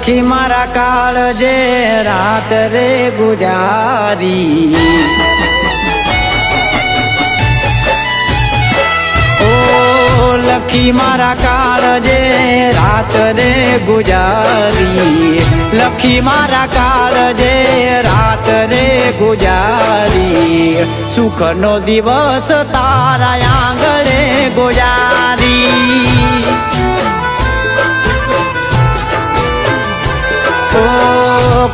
લખી મારા કાળજે રાત રે ગુજારી, ઓ લખી મારા કાળજે રાત રે ગુજારી, લખી મારા કાળજે રાત રે ગુજારી, સુખનો દિવસ તારા આંગણે ગુજારી।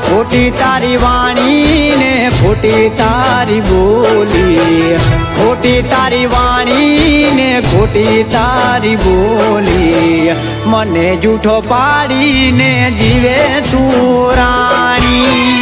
ખોટી તારી વાણી ને ખોટી તારી બોલી, ખોટી તારી વાણી ને ખોટી તારી બોલી, મને જૂઠો પાડીને જીવે તું રાણી।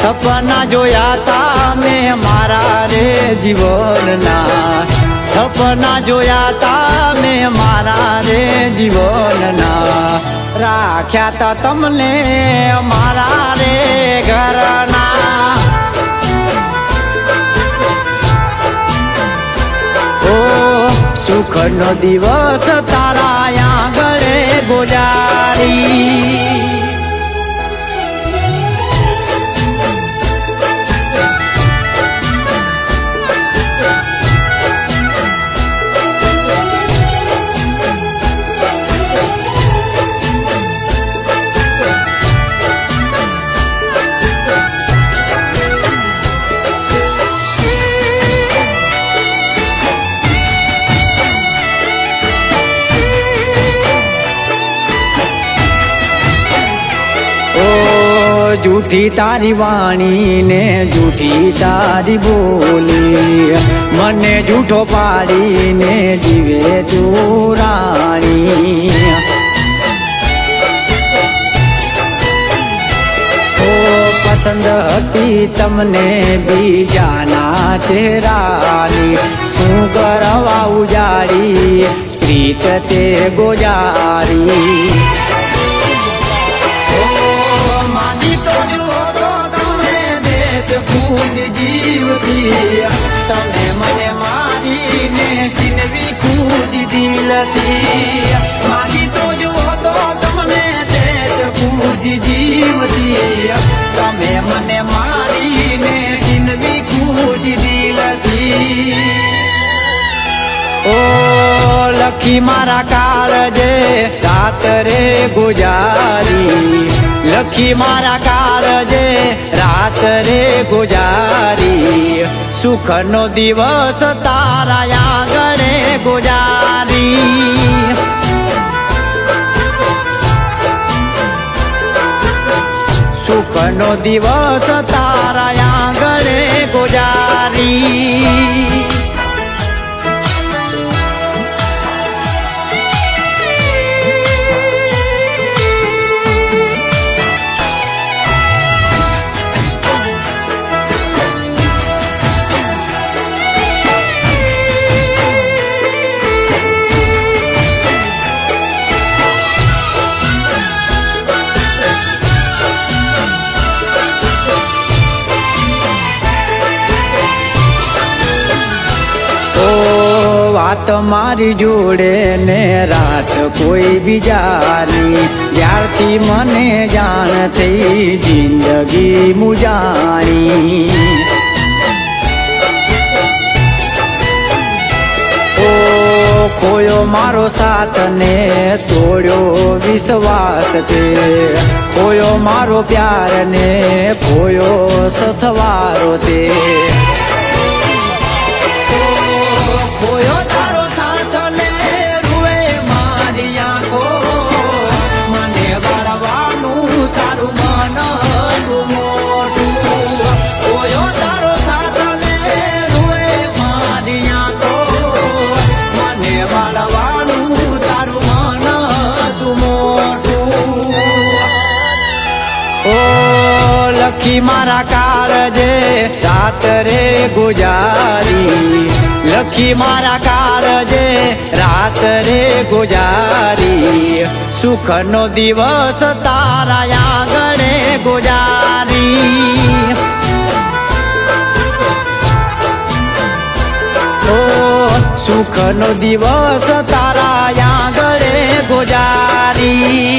સપના જોયા તા મેં મારા રે જીવનના, સપના જોયા તા મેં મારા રે જીવનના, રાખ્યા તા તમને મારા રે ઘરના। ઓ સુખનો દિવસ તારા આંગણે ગુજારી। જૂઠી તારી વાણી ને જૂઠી તારી બોલી, મને જૂઠો પાડીને જીવે તું રાણી। ઓ પસંદ હતી તમને બીજાના ચહેરાની, શું કરવા ઉજાડી પ્રીત તે ગુજારી। ખુશી જીવતી તમે મને મારીને સીનવી ખુશી દિલથી, માગી તો જુઓ તો તમને દેત ખુશી જીવતી તમે મને મારીને સીનવી ખુશી દિલથી। ઓ લખી મારા કાળજે રાત રે ગુજારી, લખી મારા કાળજે રાત રે ગુજારી, સુખનો દિવસ તારા આંગણે ગુજારી। સુખનો દિવસ તારા આંગણે ગુજારી। વાત મારી જોડે ને રાત કોઈ બીજાની, જ્યારથી મને જાણ થઈ જિંદગી મુજાણી। ઓ ખોયો મારો સાથ ને તોડ્યો વિશ્વાસ તે, ખોયો મારો પ્યાર ને ખોયો સથવારો તે, ખોયો તારો સાથ ને રૂએ મારી આંખો, મને વાળવાનું તારું મન મોટું, ખોયો તારો સાથ ને રૂએ મારી આંખો, મને વાળવાનું તારું મન મોટું। ઓ લખી મારા કાળજે રાત રે ગુજારી, લખી મારા કાળજે રાત રે ગુજારી, સુખનો દિવસ તારા આંગણે ગુજારી. સુખનો દિવસ તારા આંગણે ગુજારી.